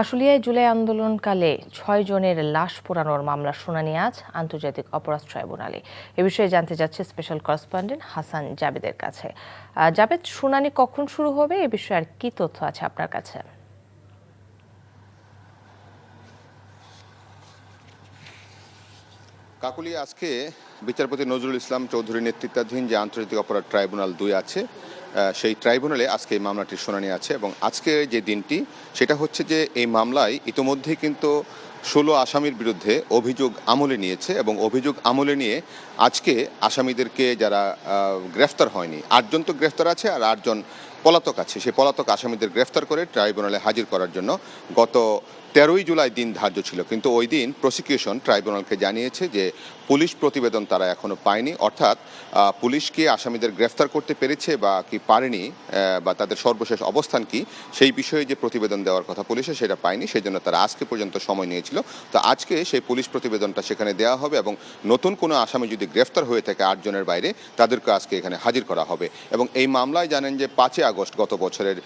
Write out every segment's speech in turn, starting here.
আশুলিয়ায় জুলাই আন্দোলনকালে ৬ জনের লাশ পোড়ানোর মামলার শুনানি আজ আন্তর্জাতিক অপরাধ ট্রাইব্যুনালে। এ বিষয়ে জানতে যাচ্ছে স্পেশাল করেসপন্ডেন্ট হাসান জাবেদের কাছে। জাবেদ, শুনানি কখন শুরু হবে, এ বিষয়ে আর কি তথ্য আছে আপনার কাছে? কাকুলি, আজকে বিচারপতি নজরুল ইসলাম চৌধুরীর নেতৃত্বাধীন যে আন্তর্জাতিক অপরাধ ট্রাইব্যুনাল ২ আছে, সেই ট্রাইব্যুনালে আজকে এই মামলাটির শুনানি আছে। এবং আজকে যে দিনটি সেটা হচ্ছে যে এই মামলায় ইতোমধ্যেই কিন্তু ১৬ আসামির বিরুদ্ধে অভিযোগ আমলে নিয়েছে এবং অভিযোগ আমলে নিয়ে আজকে আসামিদেরকে যারা গ্রেফতার হয়নি, ৮ জন তো গ্রেফতার আছে আর ৮ জন পলাতক আছে, সেই পলাতক আসামিদের গ্রেফতার করে ট্রাইব্যুনালে হাজির করার জন্য গত ১৩ই জুলাই দিন ধার্য ছিল। কিন্তু ওই দিন প্রসিকিউশন ট্রাইব্যুনালকে জানিয়েছে যে পুলিশ প্রতিবেদন তারা এখনও পায়নি, অর্থাৎ পুলিশকে আসামিদের গ্রেফতার করতে পেরেছে বা কি পারেনি, বা তাদের সর্বশেষ অবস্থান কি, সেই বিষয়ে যে প্রতিবেদন দেওয়ার কথা পুলিশে সেটা পায়নি। সেই জন্য তারা আজকে পর্যন্ত সময় নিয়েছিল। তো আজকে সেই পুলিশ প্রতিবেদনটা সেখানে দেওয়া হবে এবং নতুন কোনো আসামি যদি গ্রেফতার হয়ে থাকে ৮ জনের বাইরে, তাদেরকে আজকে এখানে হাজির করা হবে। এবং এই মামলায় জানেন যে ৫ই আগস্ট গত বছরের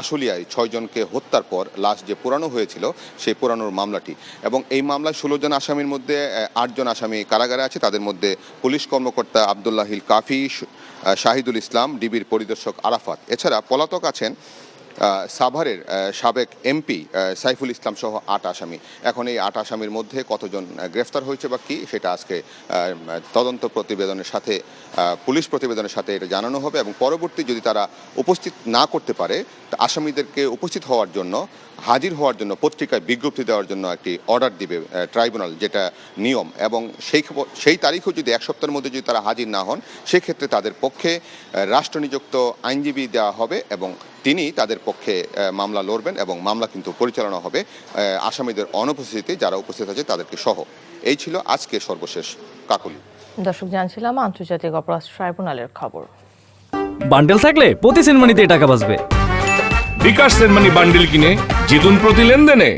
আশুলিয়ায় ৬ জনকে হত্যার পর লাশ যে পোড়ানো হয়েছিল, সেই পোড়ানোর মামলাটি। এবং এই মামলায় ১৬ জন আসামির মধ্যে ৮ জন আসামি কারাগারে আছে। তাদের মধ্যে পুলিশ কর্মকর্তা আবদুল্লাহিল কাফি, শাহিদুল ইসলাম, ডিবির পরিদর্শক আরাফাত। এছাড়া পলাতক আছেন সাভারের সাবেক এমপি সাইফুল ইসলাম সহ ৮ আসামি। এখন এই ৮ আসামির মধ্যে কতজন গ্রেফতার হয়েছে বা কি, সেটা আজকে তদন্ত প্রতিবেদনের সাথে, পুলিশ প্রতিবেদনের সাথে এটা জানানো হবে। এবং পরবর্তী যদি তারা উপস্থিত না করতে পারে, আসামিদেরকে উপস্থিত হওয়ার জন্য, হাজির হওয়ার জন্য পত্রিকায় বিজ্ঞপ্তি দেওয়ার জন্য একটি অর্ডার দিবে ট্রাইব্যুনাল, যেটা নিয়ম। এবং সেই তারিখও যদি ১ সপ্তাহের মধ্যে যদি তারা হাজির না হন, সেক্ষেত্রে তাদের পক্ষে রাষ্ট্রনিযুক্ত আইনজীবী দেওয়া হবে এবং তিনি তাদের পক্ষে মামলা লড়বেন এবং মামলা কিন্তু পরিচালনা হবে আসামিদের অনুপস্থিতিতে, যারা উপস্থিত আছে তাদেরকে সহ। এই ছিল আজকে সর্বশেষ কাকুলি। দর্শক, জানছিলাম আন্তর্জাতিক অপরাধ ট্রাইব্যুনালের খবর। বান্ডেল থাকলে প্রতি সেনমানিতে টাকা বাঁচবে। বিকাশ সেনমানি বান্ডেল কিনে জিতুন প্রতি লেনদেনে।